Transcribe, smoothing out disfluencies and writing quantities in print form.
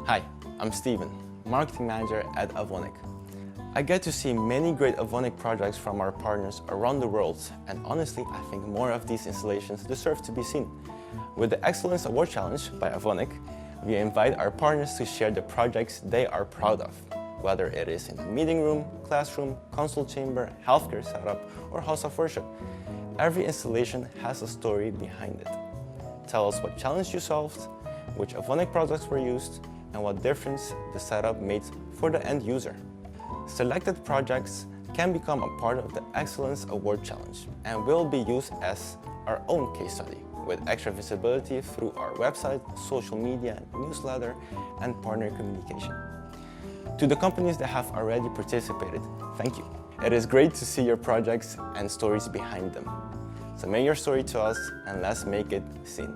Hi, I'm Steven, Marketing Manager at Avonic. I get to see many great Avonic projects from our partners around the world, and honestly, I think more of these installations deserve to be seen. With the Excellence Award Challenge by Avonic, we invite our partners to share the projects they are proud of, whether it is in the meeting room, classroom, console chamber, healthcare setup, or house of worship. Every installation has a story behind it. Tell us what challenge you solved, which Avonic products were used, and what difference the setup made for the end user. Selected projects can become a part of the Excellence Award Challenge and will be used as our own case study with extra visibility through our website, social media, newsletter, and partner communication. To the companies that have already participated, thank you. It is great to see your projects and stories behind them. Submit your story to us and let's make it seen.